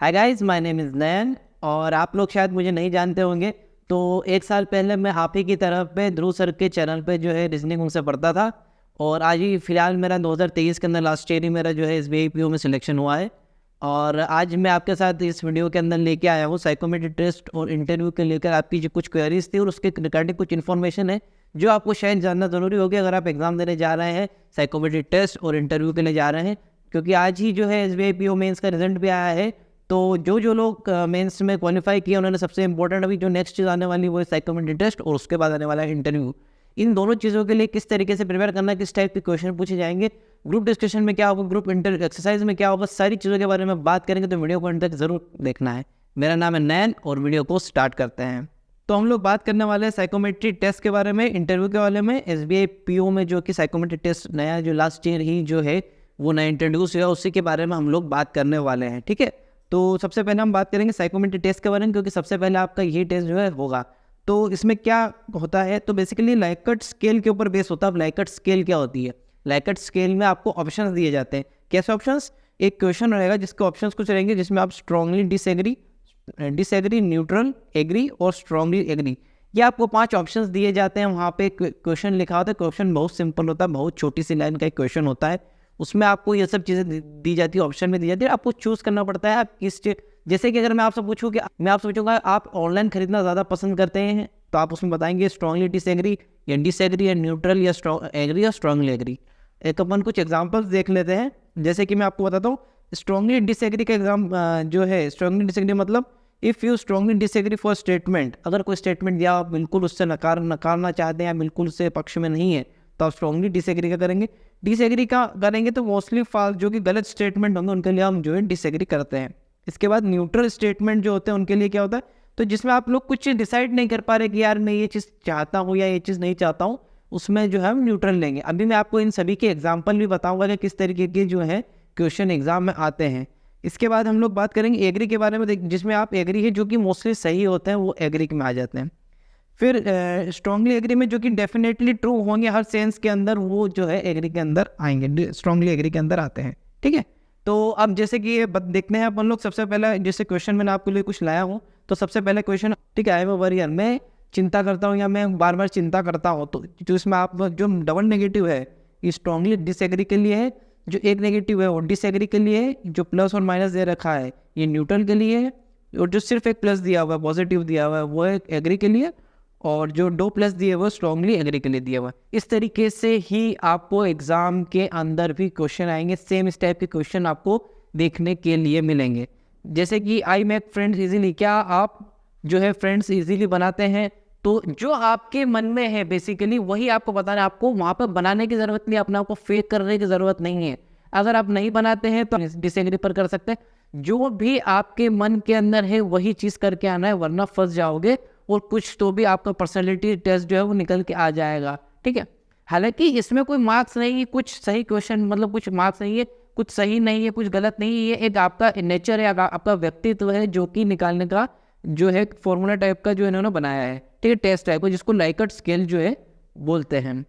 Hi guys, my name is Nayan और आप लोग शायद मुझे नहीं जानते होंगे। तो एक साल पहले मैं आप ही की तरफ पे ध्रुव सर के चैनल पे जो है रीजनिंग उनसे पढ़ता था। और आज ही फ़िलहाल मेरा 2023 के अंदर लास्ट ईयर ही मेरा जो है SBI PO में सिलेक्शन हुआ है। और आज मैं आपके साथ इस वीडियो के अंदर लेके आया हूँ साइकोमेट्रिक टेस्ट और इंटरव्यू के लेकर आपकी जो कुछ क्वेरीज थी और उसके रिगार्डिंग कुछ इन्फॉर्मेशन है जो आपको शायद जानना ज़रूरी होगी अगर आप एग्ज़ाम देने जा रहे हैं, साइकोमेट्रिक टेस्ट और इंटरव्यू के लिए जा रहे हैं। क्योंकि आज ही जो है SBI PO मेंस का रिजल्ट भी आया है। तो जो लोग मेंस में क्वालिफाई किया उन्होंने सबसे इंपॉर्टेंट अभी जो नेक्स्ट चीज़ आने वाली वो है साइकोमेट्रिक टेस्ट और उसके बाद आने वाला है इंटरव्यू। इन दोनों चीज़ों के लिए किस तरीके से प्रिपेयर करना है, किस टाइप के क्वेश्चन पूछे जाएंगे, ग्रुप डिस्कशन में क्या होगा, ग्रुप इंटर एक्सरसाइज में क्या होगा, सारी चीज़ों के बारे में बात करेंगे। तो वीडियो को अंत तक ज़रूर देखना है। मेरा नाम है नैन और वीडियो को स्टार्ट करते हैं। तो हम लोग बात करने वाले हैं साइकोमेट्रिक टेस्ट के बारे में, इंटरव्यू के बारे में। SBI PO में जो कि साइकोमेट्रिक टेस्ट नया जो लास्ट ईयर ही जो है वो नया इंट्रोड्यूस हुआ, उसी के बारे में हम लोग बात करने वाले हैं। ठीक है, तो सबसे पहले हम बात करेंगे साइकोमेट्रिक टेस्ट के बारे में, क्योंकि सबसे पहले आपका ये टेस्ट जो है होगा। तो इसमें क्या होता है, तो बेसिकली लाइकर्ट स्केल के ऊपर बेस होता है। अब लाइकर्ट स्केल क्या होती है? लाइकर्ट स्केल में आपको ऑप्शंस दिए जाते हैं। कैसे ऑप्शंस? एक क्वेश्चन रहेगा जिसके ऑप्शंस कुछ रहेंगे जिसमें आप स्ट्रांगली डिसएग्री, न्यूट्रल, एग्री और स्ट्रांगली एग्री, ये आपको 5 ऑप्शंस दिए जाते हैं। वहाँ पे क्वेश्चन लिखा होता है। क्वेश्चन बहुत सिंपल होता है, बहुत छोटी सी लाइन का एक क्वेश्चन होता है। उसमें आपको ये सब चीज़ें दी जाती है, ऑप्शन में दी जाती है। आपको चूज़ करना पड़ता है आप किस जैसे कि अगर मैं आपसे पूछूँ कि मैं आपसे पूछूंगा आप ऑनलाइन खरीदना ज़्यादा पसंद करते हैं, तो आप उसमें बताएंगे स्ट्रांगली डिसएग्री या डिसएग्री या न्यूट्रल या एग्री या स्ट्रांगली एग्री। एक अपन कुछ एग्जांपल्स देख लेते हैं। जैसे कि मैं आपको बताता हूँ स्ट्रांगली डिसएग्री का एग्जाम जो है, स्ट्रांगली डिसएग्री मतलब if you strongly disagree for statement, अगर कोई स्टेटमेंट दिया आप बिल्कुल उससे नकारना चाहते हैं या बिल्कुल उससे पक्ष में नहीं है, तो आप स्ट्रांगली डिसएग्री का करेंगे। डिसएग्री का करेंगे तो मोस्टली फॉल्स जो कि गलत स्टेटमेंट होंगे उनके लिए हम जो है डिसएग्री करते हैं। इसके बाद न्यूट्रल स्टेटमेंट जो होते हैं उनके लिए क्या होता है, तो जिसमें आप लोग कुछ डिसाइड नहीं कर पा रहे कि यार मैं ये चीज़ चाहता हूँ या ये चीज़ नहीं चाहता हूँ, उसमें जो है हम न्यूट्रल लेंगे। अभी मैं आपको इन सभी के एग्जाम्पल भी बताऊँगा कि किस तरीके के जो है क्वेश्चन एग्जाम में आते हैं। इसके बाद हम लोग बात करेंगे एग्री के बारे में, जिसमें आप एग्री है जो कि मोस्टली सही होते हैं वो एग्री में आ जाते हैं। फिर स्ट्रांगली एग्री में जो कि डेफिनेटली ट्रू होंगे हर सेंस के अंदर, वो जो है एग्री के अंदर आएंगे, स्ट्रांगली एग्री के अंदर आते हैं। ठीक है, तो अब जैसे कि ये देखते हैं अपन लोग। सबसे पहले जैसे क्वेश्चन मैंने आपके लिए कुछ लाया हूँ, तो सबसे पहले क्वेश्चन, ठीक है, आई एम अ वरियर, मैं चिंता करता हूँ या मैं बार बार चिंता करता हूँ। तो इसमें आप जो डबल नेगेटिव है ये स्ट्रांगली डिसएग्री के लिए है, जो एक नेगेटिव है वो डिसएग्री के लिए है, जो प्लस और माइनस दे रखा है ये न्यूट्रल के लिए है, और जो सिर्फ एक प्लस दिया हुआ है, पॉजिटिव दिया हुआ है, वो है एग्री के लिए, और जो 2 प्लस दिए वो स्ट्रांगली एग्री के लिए दिया हुआ है। इस तरीके से ही आपको एग्जाम के अंदर भी क्वेश्चन आएंगे, सेम इस टाइप के क्वेश्चन आपको देखने के लिए मिलेंगे। जैसे कि आई मेक फ्रेंड्स इजीली, क्या आप जो है फ्रेंड्स इजीली बनाते हैं? तो जो आपके मन में है बेसिकली वही आपको बताना है। आपको वहाँ पर बनाने की ज़रूरत नहीं है, अपने आप को फेक करने की ज़रूरत नहीं है। अगर आप नहीं बनाते हैं तो डिसएग्री पर कर सकते हैं। जो भी आपके मन के अंदर है वही चीज़ करके आना है, वरना फंस जाओगे और कुछ तो भी आपका पर्सनैलिटी टेस्ट जो है वो निकल के आ जाएगा। ठीक है, हालांकि इसमें कोई मार्क्स नहीं है, कुछ सही क्वेश्चन मतलब कुछ मार्क्स नहीं है, कुछ सही नहीं है, कुछ गलत नहीं है। ये एक आपका नेचर है, आपका व्यक्तित्व है जो कि निकालने का जो है फॉर्मूला टाइप का जो इन्होंने बनाया है। ठीक है, टेस्ट टाइप को जिसको लाइकर्ट स्केल जो है बोलते हैं।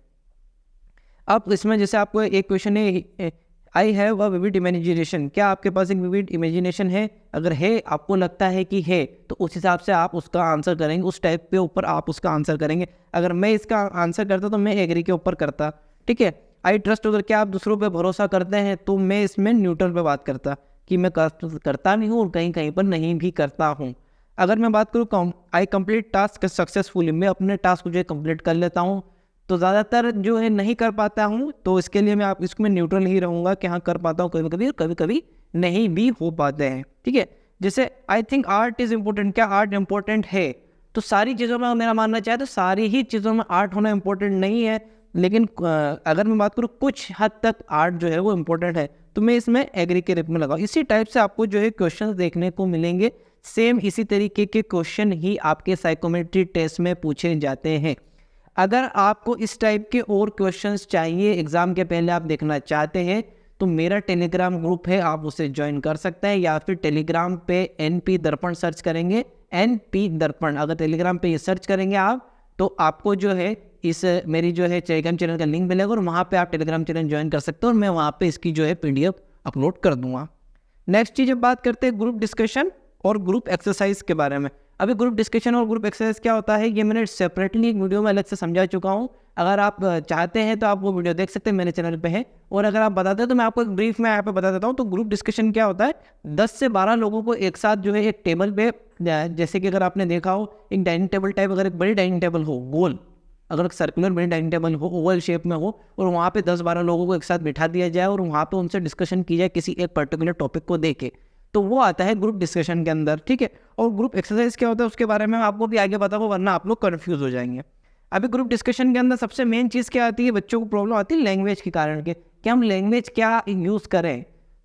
अब इसमें जैसे आपको एक क्वेश्चन है, I have a vivid imagination, क्या आपके पास एक विविड इमेजिनेशन है? अगर है, आपको लगता है कि है, तो उस हिसाब से आप उसका आंसर करेंगे, उस टाइप पे ऊपर आप उसका आंसर करेंगे। अगर मैं इसका आंसर करता तो मैं एग्री के ऊपर करता। ठीक है, आई ट्रस्ट अदर, क्या आप दूसरों पे भरोसा करते हैं? तो मैं इसमें न्यूट्रल पे बात करता कि मैं करता नहीं हूँ और कहीं कहीं पर नहीं भी करता हूँ। अगर मैं बात करूँ आई कंप्लीट टास्क सक्सेसफुली, मैं अपने टास्क जो है कंप्लीट कर लेता हूँ, तो ज़्यादातर जो है नहीं कर पाता हूँ, तो इसके लिए मैं इसको न्यूट्रल ही रहूँगा कि हाँ कर पाता हूँ कभी कभी, कभी कभी नहीं भी हो पाते हैं। ठीक है, जैसे I think art is important, क्या आर्ट इम्पोर्टेंट है? तो सारी चीज़ों में मेरा मानना चाहे तो सारी ही चीज़ों में आर्ट होना इम्पोर्टेंट नहीं है, लेकिन अगर मैं बात करूँ कुछ हद तक आर्ट जो है वो इम्पोर्टेंट है, तो मैं इसमें एग्री के रूप में लगाऊँ। इसी टाइप से आपको जो है क्वेश्चन देखने को मिलेंगे। सेम इसी तरीके के क्वेश्चन ही आपके साइकोमेट्री टेस्ट में पूछे जाते हैं। अगर आपको इस टाइप के और क्वेश्चंस चाहिए एग्ज़ाम के पहले आप देखना चाहते हैं, तो मेरा टेलीग्राम ग्रुप है, आप उसे ज्वाइन कर सकते हैं, या फिर टेलीग्राम पे NP दर्पण सर्च करेंगे, NP दर्पण, अगर टेलीग्राम पे ये सर्च करेंगे आप तो आपको जो है इस मेरी जो है टेलीग्राम चैनल का लिंक मिलेगा और वहाँ पे आप टेलीग्राम चैनल ज्वाइन कर सकते हो और मैं वहाँ पे इसकी जो है PDF अपलोड कर दूँगा। नेक्स्ट चीज़ अब बात करते हैं ग्रुप डिस्कशन और ग्रुप एक्सरसाइज के बारे में। अभी ग्रुप डिस्कशन और ग्रुप एक्सरसाइज क्या होता है ये मैंने सेपरेटली एक वीडियो में अलग से समझा चुका हूँ। अगर आप चाहते हैं तो आप वो वीडियो देख सकते हैं, मेरे चैनल पे है। और अगर आप बताते हैं तो मैं आपको एक ब्रीफ में यहाँ पे बता देता हूँ। तो ग्रुप डिस्कशन क्या होता है, 10 से 12 लोगों को एक साथ जो है एक टेबल पे, जैसे कि अगर आपने देखा हो एक डाइनिंग टेबल टाइप, अगर एक बड़ी डाइनिंग टेबल हो गोल, अगर सर्कुलर बड़ी डाइनिंग टेबल हो ओवल शेप में हो, और वहाँ पे 10-12 लोगों को एक साथ बिठा दिया जाए और वहाँ पे उनसे डिस्कशन की जाए किसी एक पर्टिकुलर टॉपिक को देके, तो वो आता है ग्रुप डिस्कशन के अंदर, ठीक है। और ग्रुप एक्सरसाइज क्या होता है उसके बारे में आपको भी आगे बताऊँ, वरना आप लोग कन्फ्यूज़ हो जाएंगे। अभी ग्रुप डिस्कशन के अंदर सबसे मेन चीज़ क्या आती है, बच्चों को प्रॉब्लम आती है लैंग्वेज के कारण के, कि हम लैंग्वेज क्या यूज़ करें।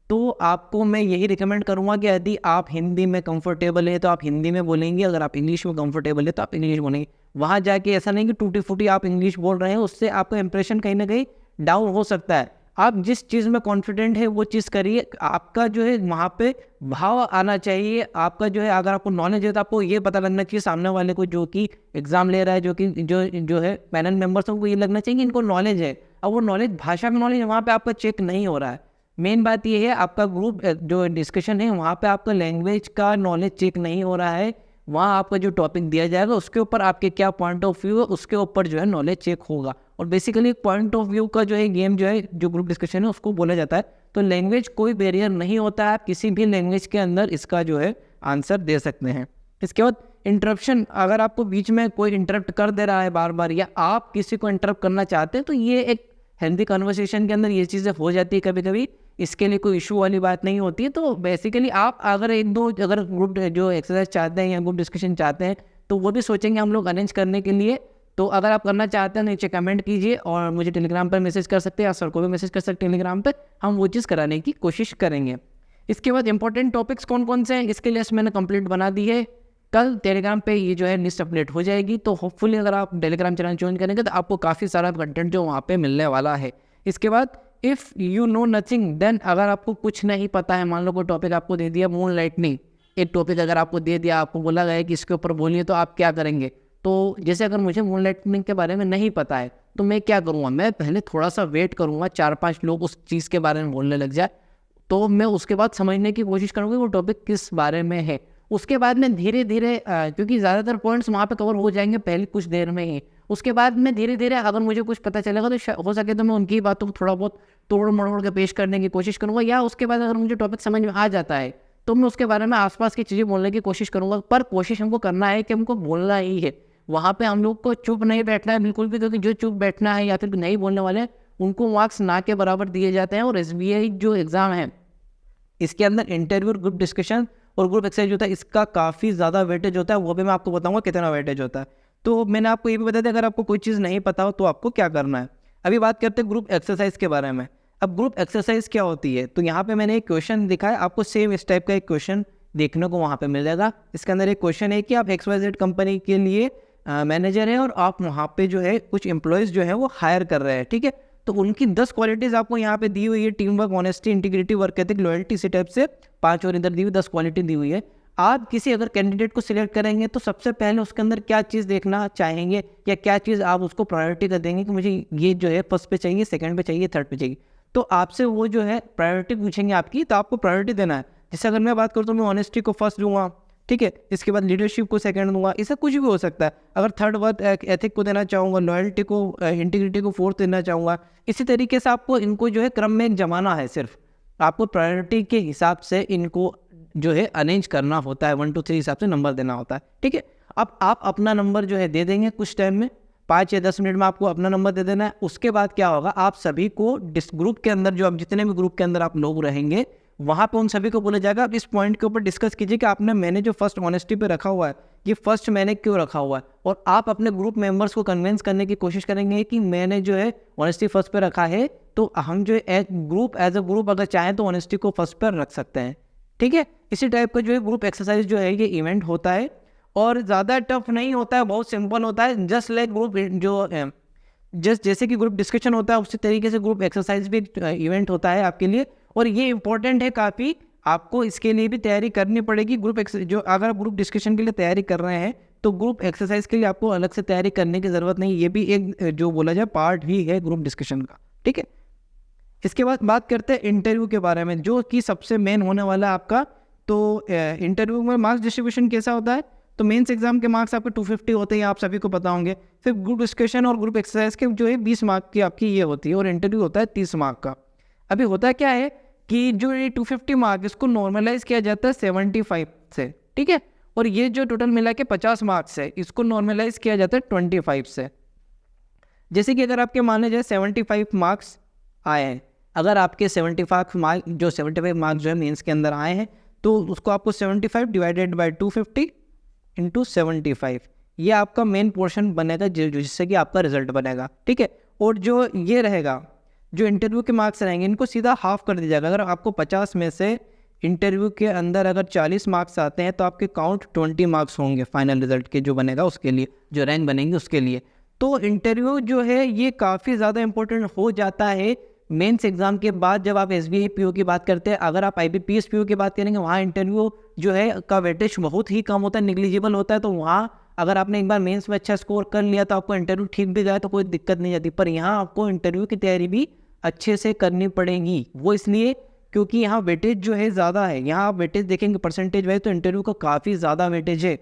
तो आपको मैं यही रिकमेंड करूँगा कि यदि आप हिंदी में कंफर्टेबल है तो आप हिंदी में बोलेंगे, अगर आप इंग्लिश में कंफर्टेबल है तो आप इंग्लिश बोलेंगे। वहाँ जाके ऐसा नहीं कि टूटी फूटी आप इंग्लिश बोल रहे हैं, उससे आपका इंप्रेशन कहीं ना कहीं डाउन हो सकता है। आप जिस चीज़ में कॉन्फिडेंट है वो चीज़ करिए, आपका जो है वहाँ पे भाव आना चाहिए। आपका जो है अगर आपको नॉलेज है तो आपको ये पता लगना चाहिए सामने वाले को जो कि एग्ज़ाम ले रहा है, जो है पैनल मेंबर्स, उनको ये लगना चाहिए कि इनको नॉलेज है। अब वो नॉलेज, भाषा का नॉलेज वहाँ पे आपका चेक नहीं हो रहा है। मेन बात ये है आपका ग्रुप जो डिस्कशन है वहाँ पे आपका लैंग्वेज का नॉलेज चेक नहीं हो रहा है। वहाँ आपका जो टॉपिक दिया जाएगा उसके ऊपर आपके क्या पॉइंट ऑफ व्यू है उसके ऊपर जो है नॉलेज चेक होगा। और बेसिकली पॉइंट ऑफ व्यू का जो है गेम जो है, जो ग्रुप डिस्कशन है उसको बोला जाता है। तो लैंग्वेज कोई बैरियर नहीं होता है, आप किसी भी लैंग्वेज के अंदर इसका जो है आंसर दे सकते हैं। इसके बाद इंटरप्शन, अगर आपको बीच में कोई इंटरप्ट कर दे रहा है बार बार, या आप किसी को इंटरप्ट करना चाहते हैं, तो ये एक हेल्दी कन्वर्सेशन के अंदर ये चीज़ें हो जाती है कभी कभी, इसके लिए कोई इशू वाली बात नहीं होती है। तो बेसिकली आप अगर एक दो अगर ग्रुप जो एक्सरसाइज चाहते हैं या ग्रुप डिस्कशन चाहते हैं तो वो भी सोचेंगे हम लोग अरेंज करने के लिए। तो अगर आप करना चाहते हैं नीचे कमेंट कीजिए और मुझे टेलीग्राम पर मैसेज कर सकते हैं या सर को भी मैसेज कर सकते हैं टेलीग्राम पर, हम वो चीज़ कराने की कोशिश करेंगे। इसके बाद इंपॉर्टेंट टॉपिक्स कौन कौन से हैं इसके लिस्ट मैंने कंप्लीट बना दी है। कल टेलीग्राम पे ये जो है लिस्ट अपडेट हो जाएगी, तो होपफुली अगर आप टेलीग्राम चैनल ज्वाइन करेंगे तो आपको काफ़ी सारा कंटेंट जो वहाँ पे मिलने वाला है। इसके बाद if you know nothing then, अगर आपको कुछ नहीं पता है, मान लो कोई टॉपिक आपको दे दिया मून लाइटनिंग, एक टॉपिक अगर आपको दे दिया, आपको बोला गया है कि इसके ऊपर बोलिए, तो आप क्या करेंगे। तो जैसे अगर मुझे मून लाइटनिंग के बारे में नहीं पता है तो मैं क्या करूँगा, मैं पहले थोड़ा सा वेट करूँगा, 4-5 लोग उस चीज़ के बारे में बोलने लग जाए, तो मैं उसके बाद समझने की कोशिश करूँगी वो टॉपिक किस बारे में है। उसके बाद में धीरे धीरे क्योंकि ज़्यादातर पॉइंट्स वहाँ पे कवर हो जाएंगे पहले कुछ देर में ही, उसके बाद में धीरे धीरे अगर मुझे कुछ पता चलेगा तो हो सके तो मैं उनकी बातों को थोड़ा बहुत तोड़ मरोड़ के पेश करने की कोशिश करूँगा, या उसके बाद अगर मुझे टॉपिक समझ में आ जाता है तो मैं उसके बारे में आसपास की चीज़ें बोलने की कोशिश करूँगा। पर कोशिश हमको करना है कि हमको बोलना ही है, वहाँ पे हम लोग को चुप नहीं बैठना है बिल्कुल भी, क्योंकि जो चुप बैठना है या फिर नहीं बोलने वाले उनको मार्क्स ना के बराबर दिए जाते हैं। और SBI जो एग्ज़ाम है इसके अंदर इंटरव्यू, ग्रुप डिस्कशन और ग्रुप एक्सरसाइज होता है, इसका काफ़ी ज़्यादा वेटेज होता है, वो भी मैं आपको बताऊंगा कितना वेटेज होता है। तो मैंने आपको ये भी बता दिया अगर आपको कोई चीज़ नहीं पता हो तो आपको क्या करना है। अभी बात करते हैं ग्रुप एक्सरसाइज के बारे में। अब ग्रुप एक्सरसाइज क्या होती है, तो यहाँ पे मैंने एक क्वेश्चन दिखा है, आपको सेम इस टाइप का एक क्वेश्चन देखने को वहाँ पे मिल जाएगा। इसके अंदर एक क्वेश्चन है कि आप XYZ कंपनी के लिए मैनेजर है और आप वहाँ पे जो है कुछ एम्प्लॉयज़ जो है वो हायर कर रहे हैं, ठीक है। तो उनकी 10 क्वालिटीज़ आपको यहाँ पे दी हुई है, team work, honesty, integrity, work ethic, loyalty, इसी टाइप से 5 और इधर दी हुई 10 क्वालिटी दी हुई है। आप किसी अगर कैंडिडेट को सिलेक्ट करेंगे तो सबसे पहले उसके अंदर क्या चीज़ देखना चाहेंगे, या क्या चीज़ आप उसको प्रायोरिटी कर देंगे कि मुझे ये जो है फर्स्ट पे चाहिए, सेकंड पे चाहिए, थर्ड पे चाहिए। तो आपसे वो जो है प्रायोरिटी पूछेंगे आपकी, तो आपको प्रायोरिटी देना है। जैसे अगर मैं बात करूँ तो मैं ऑनेस्टी को फर्स्ट दूंगा, ठीक है, इसके बाद लीडरशिप को सेकंड दूंगा, इससे कुछ भी हो सकता है। अगर थर्ड वर्क एथिक को देना चाहूँगा, लॉयल्टी को, इंटीग्रिटी को फोर्थ देना चाहूँगा। इसी तरीके से आपको इनको जो है क्रम में जमाना है, सिर्फ आपको प्रायोरिटी के हिसाब से इनको जो है अरेंज करना होता है, 1 2 3 हिसाब से नंबर देना होता है, ठीक है। अब आप अपना नंबर जो है दे देंगे कुछ टाइम में, 5 या 10 मिनट में आपको अपना नंबर दे देना है। उसके बाद क्या होगा, आप सभी को ग्रुप के अंदर, जो आप जितने भी ग्रुप के अंदर आप लोग रहेंगे वहाँ पे उन सभी को बोला जाएगा आप इस पॉइंट के ऊपर डिस्कस कीजिए कि मैंने जो फर्स्ट ऑनेस्टी पे रखा हुआ है, ये फर्स्ट मैंने क्यों रखा हुआ है। और आप अपने ग्रुप मेंबर्स को कन्विंस करने की कोशिश करेंगे कि मैंने जो है ऑनेस्टी फर्स्ट पे रखा है, तो हम जो है एज अ ग्रुप अगर चाहें तो ऑनेस्टी को फर्स्ट पर रख सकते हैं, ठीक है। इसी टाइप का जो है ग्रुप एक्सरसाइज जो है ये इवेंट होता है, और ज़्यादा टफ नहीं होता है, बहुत सिंपल होता है। जस्ट लाइक ग्रुप जो जैसे कि ग्रुप डिस्कशन होता है उसी तरीके से ग्रुप एक्सरसाइज भी इवेंट होता है आपके लिए। और ये इंपॉर्टेंट है काफ़ी, आपको इसके लिए भी तैयारी करनी पड़ेगी। जो अगर ग्रुप डिस्कशन के लिए तैयारी कर रहे हैं तो ग्रुप एक्सरसाइज के लिए आपको अलग से तैयारी करने की ज़रूरत नहीं, ये भी एक जो बोला जाए पार्ट ही है ग्रुप डिस्कशन का, ठीक है। इसके बाद बात करते हैं इंटरव्यू के बारे में, जो कि सबसे मेन होने वाला है आपका। तो इंटरव्यू में मार्क्स डिस्ट्रीब्यूशन कैसा होता है, तो मेंस एग्जाम के मार्क्स आपके 250 होते हैं, आप सभी को पता होंगे। फिर ग्रुप डिस्कशन और ग्रुप एक्सरसाइज के जो है 20 मार्क की आपकी ये होती है, और इंटरव्यू होता है 30 मार्क का। अभी होता क्या है कि जो ये 250 मार्क इसको नॉर्मलाइज किया जाता है 75 से, ठीक है, और ये जो टोटल मिला के 50 मार्क्स है इसको नॉर्मलाइज किया जाता है 25 से। जैसे कि अगर आपके मान लीजिए 75 मार्क्स आए हैं, अगर आपके 75 मार्क्स जो है मेंस के अंदर आए हैं, तो उसको आपको 75 डिवाइडेड बाई 250 इंटू 75, ये आपका मेन पोर्शन बनेगा जिससे कि आपका रिजल्ट बनेगा, ठीक है। और जो ये रहेगा, जो इंटरव्यू के मार्क्स रहेंगे, इनको सीधा हाफ कर दिया जाएगा। अगर आपको 50 में से इंटरव्यू के अंदर अगर 40 मार्क्स आते हैं, तो आपके काउंट 20 मार्क्स होंगे फाइनल रिजल्ट के जो बनेगा उसके लिए, जो रैंक बनेंगे उसके लिए। तो इंटरव्यू जो है ये काफ़ी ज़्यादा इंपॉर्टेंट हो जाता है मेंस एग्जाम के बाद। जब आप SBI PO की बात करते हैं, अगर आप IBPS PO की बात करेंगे, वहाँ इंटरव्यू जो है का वेटेज बहुत ही कम होता है, निग्लिजिबल होता है। तो वहाँ अगर आपने एक बार मेंस में अच्छा स्कोर कर लिया तो आपको इंटरव्यू ठीक भी जाए तो कोई दिक्कत नहीं आती। पर यहाँ आपको इंटरव्यू की तैयारी भी अच्छे से करनी पड़ेगी, वो इसलिए क्योंकि यहाँ वेटेज जो है ज़्यादा है। यहाँ आप वेटेज देखेंगे परसेंटेज वाइज तो इंटरव्यू का काफ़ी ज़्यादा वेटेज है,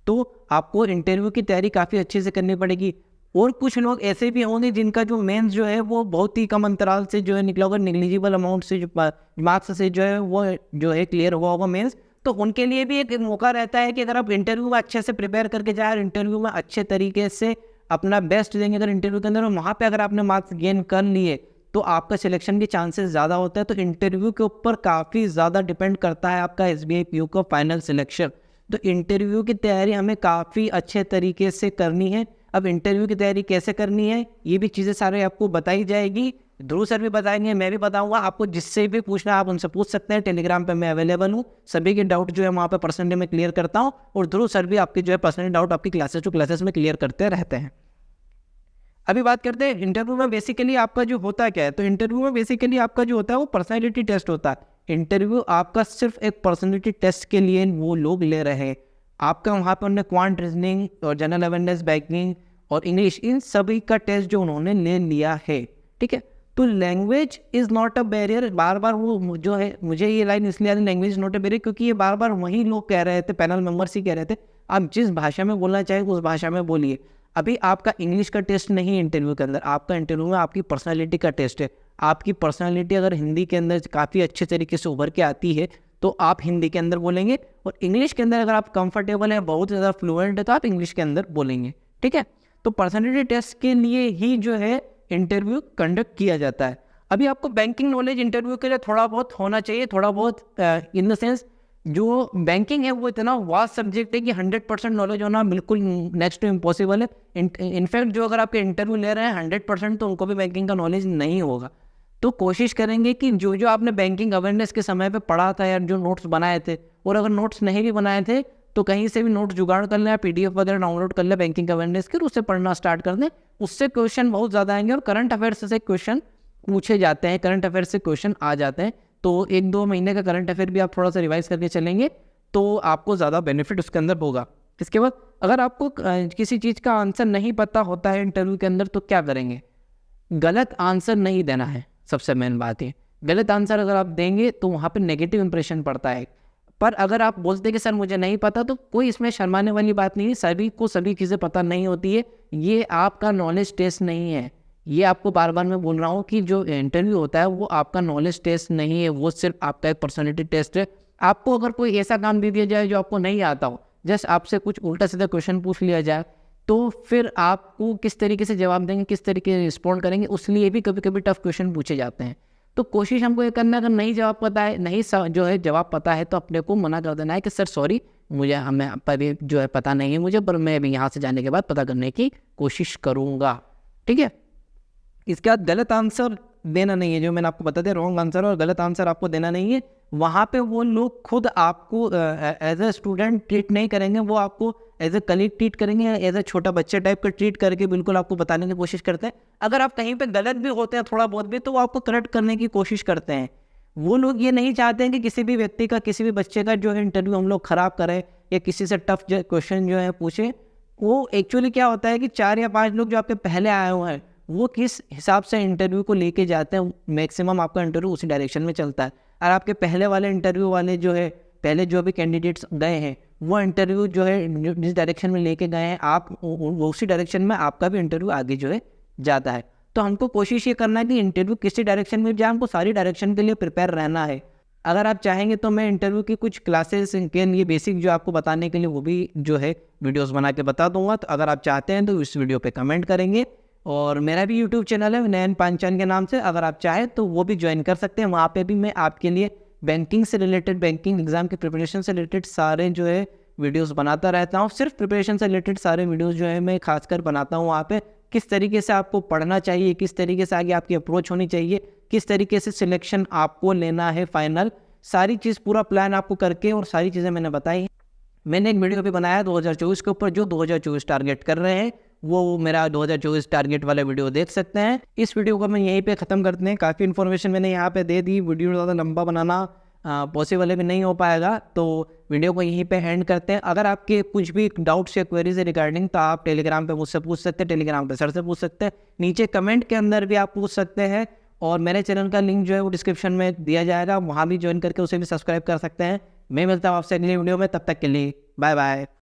तो आपको इंटरव्यू की तैयारी काफ़ी अच्छे से करनी पड़ेगी। और कुछ लोग ऐसे भी होंगे जिनका जो मेंस जो है वो बहुत ही कम अंतराल से जो है निकला होगा, निग्लिजिबल अमाउंट से जो मार्क्स से जो है वो जो है क्लियर हुआ होगा मेंस। तो उनके लिए भी एक मौका रहता है कि अगर आप इंटरव्यू में अच्छे से प्रिपेयर करके जाए और इंटरव्यू में अच्छे तरीके से अपना बेस्ट देंगे अगर इंटरव्यू के अंदर, वहाँ पे अगर आपने मार्क्स गेन कर लिए तो आपका सिलेक्शन के चांसेस ज़्यादा होता है। तो इंटरव्यू के ऊपर काफ़ी ज़्यादा डिपेंड करता है आपका SBI PO का फाइनल सिलेक्शन। तो इंटरव्यू की तैयारी हमें काफ़ी अच्छे तरीके से करनी है। अब इंटरव्यू की तैयारी कैसे करनी है ये भी चीज़ें सारे आपको बताई जाएगी, ध्रुव सर भी बताएंगे, मैं भी बताऊंगा। आपको जिससे भी पूछना है आप उनसे पूछ सकते हैं, टेलीग्राम पे मैं अवेलेबल हूँ। सभी के डाउट जो है वहाँ पे पर्सनली में क्लियर करता हूँ, और ध्रुव सर भी आपके जो है पर्सनली डाउट आपकी क्लासेस में क्लियर करते रहते हैं। अभी बात करते हैं इंटरव्यू में बेसिकली आपका जो होता क्या है। तो इंटरव्यू में बेसिकली आपका जो होता है वो पर्सनैलिटी टेस्ट होता है। इंटरव्यू आपका सिर्फ एक पर्सनैलिटी टेस्ट के लिए वो लोग ले रहे हैं। आपका वहाँ पर उन्होंने क्वांट रीजनिंग और जनरल अवेयरनेस, बैंकिंग और इंग्लिश, इन सभी का टेस्ट जो उन्होंने ले लिया है, ठीक है। तो language is not a barrier. बार बार वो जो है, मुझे ये लाइन इसलिए आई language is not a barrier, क्योंकि ये बार बार वही लोग कह रहे थे, पैनल मेंबर्स ही कह रहे थे आप जिस भाषा में बोलना चाहें उस भाषा में बोलिए। अभी आपका इंग्लिश का टेस्ट नहीं है इंटरव्यू के अंदर, आपका इंटरव्यू में आपकी पर्सनालिटी का टेस्ट है। आपकी पर्सनालिटी अगर हिंदी के अंदर काफ़ी अच्छे तरीके से उभर के आती है तो आप हिंदी के अंदर बोलेंगे, और इंग्लिश के अंदर अगर आप कंफर्टेबल हैं, बहुत ज़्यादा फ्लुएंट है, तो आप इंग्लिश के अंदर बोलेंगे, ठीक है। तो पर्सनालिटी टेस्ट के लिए ही जो है इंटरव्यू कंडक्ट किया जाता है। अभी आपको बैंकिंग नॉलेज इंटरव्यू के लिए थोड़ा बहुत होना चाहिए, थोड़ा बहुत इन द सेंस जो बैंकिंग है वो इतना वास्ट सब्जेक्ट है कि 100% नॉलेज होना बिल्कुल नेक्स्ट टू इम्पॉसिबल है। इनफैक्ट जो अगर आपके इंटरव्यू ले रहे हैं 100% तो उनको भी बैंकिंग का नॉलेज नहीं होगा। तो कोशिश करेंगे कि जो जो आपने बैंकिंग अवेयरनेस के समय पे पढ़ा था या जो नोट्स बनाए थे, और अगर नोट्स नहीं भी बनाए थे तो कहीं से भी नोट्स जुगाड़ कर लें, PDF वगैरह डाउनलोड कर लें बैंकिंग अवेयरनेस के, उससे पढ़ना स्टार्ट कर दें। उससे क्वेश्चन बहुत ज़्यादा आएंगे, और करंट अफेयर्स से क्वेश्चन पूछे जाते हैं, करंट अफेयर से क्वेश्चन आ जाते हैं। तो 1-2 महीने का करंट अफेयर भी आप थोड़ा सा रिवाइज करके चलेंगे तो आपको ज़्यादा बेनिफिट उसके अंदर होगा। इसके बाद अगर आपको किसी चीज़ का आंसर नहीं पता होता है इंटरव्यू के अंदर तो क्या करेंगे, गलत आंसर नहीं देना है। सबसे मेन बात है, गलत आंसर अगर आप देंगे तो वहाँ पे नेगेटिव इंप्रेशन पड़ता है। पर अगर आप बोलते कि सर मुझे नहीं पता, तो कोई इसमें शर्माने वाली बात नहीं है। सभी को सभी चीज़ें पता नहीं होती है, ये आपका नॉलेज टेस्ट नहीं है। ये आपको बार बार मैं बोल रहा हूँ कि जो इंटरव्यू होता है वो आपका नॉलेज टेस्ट नहीं है, वो सिर्फ आपका एक पर्सनैलिटी टेस्ट है। आपको अगर कोई ऐसा काम दे दिया जाए जो आपको नहीं आता हो, जस्ट आपसे कुछ उल्टा सीधा क्वेश्चन पूछ लिया जाए, तो फिर आपको किस तरीके से जवाब देंगे, किस तरीके से रिस्पॉन्ड करेंगे, उस लिए भी कभी कभी टफ क्वेश्चन पूछे जाते हैं। तो कोशिश हमको ये करना है, अगर नहीं जवाब पता है, नहीं जो है जवाब पता है, तो अपने को मना कर देना है कि सर सॉरी, मुझे हमें पर जो है पता नहीं है मुझे, पर मैं अभी यहाँ से जाने के बाद पता करने की कोशिश करूँगा, ठीक है। इसके बाद गलत आंसर देना नहीं है, जो मैंने आपको बता दिया रॉन्ग आंसर और गलत आंसर आपको देना नहीं है। वहाँ पे वो लोग खुद आपको एज ए स्टूडेंट ट्रीट नहीं करेंगे, वो आपको एज ए कलीग ट्रीट करेंगे, एज ए छोटा बच्चे टाइप का ट्रीट करके बिल्कुल आपको बताने की कोशिश करते हैं। अगर आप कहीं पे गलत भी होते हैं थोड़ा बहुत भी, तो वो आपको करेक्ट करने की कोशिश करते हैं। वो लोग ये नहीं चाहते हैं कि किसी भी व्यक्ति का, किसी भी बच्चे का जो है इंटरव्यू हम लोग ख़राब करें या किसी से टफ क्वेश्चन जो है पूछें। वो एक्चुअली क्या होता है कि 4 या 5 लोग जो आपके पहले आए हुए हैं वो किस हिसाब से इंटरव्यू को लेके जाते हैं, मैक्सिमम आपका इंटरव्यू उसी डायरेक्शन में चलता है। और आपके पहले वाले इंटरव्यू वाले जो है, पहले जो भी कैंडिडेट्स गए हैं, वो इंटरव्यू जो है जिस डायरेक्शन में लेके गए हैं आप, उसी डायरेक्शन में आपका भी इंटरव्यू आगे जो है जाता है। तो हमको कोशिश ये करना है कि इंटरव्यू किसी डायरेक्शन में जाए, हमको सारी डायरेक्शन के लिए प्रिपेयर रहना है। अगर आप चाहेंगे तो मैं इंटरव्यू की कुछ क्लासेस के लिए बेसिक जो आपको बताने के लिए वो भी जो है वीडियोस बना के बता दूंगा। तो अगर आप चाहते हैं तो इस वीडियो पे कमेंट करेंगे। और मेरा भी यूट्यूब चैनल है नयन पांचान के नाम से, अगर आप चाहें तो वो भी ज्वाइन कर सकते हैं। वहाँ पे भी मैं आपके लिए बैंकिंग से रिलेटेड, बैंकिंग एग्जाम की प्रिपरेशन से रिलेटेड सारे जो है वीडियोस बनाता रहता हूँ। सिर्फ प्रिपरेशन से रिलेटेड सारे वीडियोस जो है मैं खासकर बनाता हूँ वहाँ पे। किस तरीके से आपको पढ़ना चाहिए, किस तरीके से आगे आपकी अप्रोच होनी चाहिए, किस तरीके से सिलेक्शन आपको लेना है फाइनल, सारी चीज़ पूरा प्लान आपको करके और सारी चीज़ें मैंने बताई। मैंने एक वीडियो भी बनाया 2024 के ऊपर, जो 2024 टारगेट कर रहे हैं वो मेरा 2024 टारगेट वाला वीडियो देख सकते हैं। इस वीडियो को मैं यहीं पे ख़त्म करते हैं। काफ़ी इन्फॉर्मेशन मैंने यहाँ पे दे दी, वीडियो ज़्यादा लंबा बनाना पॉसिबल भी नहीं हो पाएगा, तो वीडियो को यहीं पे एंड करते हैं। अगर आपके कुछ भी डाउट्स या क्वेरीज है रिगार्डिंग, तो आप टेलीग्राम पे मुझसे पूछ सकते हैं, टेलीग्राम पे सर से पूछ सकते हैं, नीचे कमेंट के अंदर भी आप पूछ सकते हैं। और मेरे चैनल का लिंक जो है वो डिस्क्रिप्शन में दिया जाएगा, वहाँ भी ज्वाइन करके उसे भी सब्सक्राइब कर सकते हैं। मैं मिलता हूँ आपसे अगली वीडियो में, तब तक के लिए बाय बाय।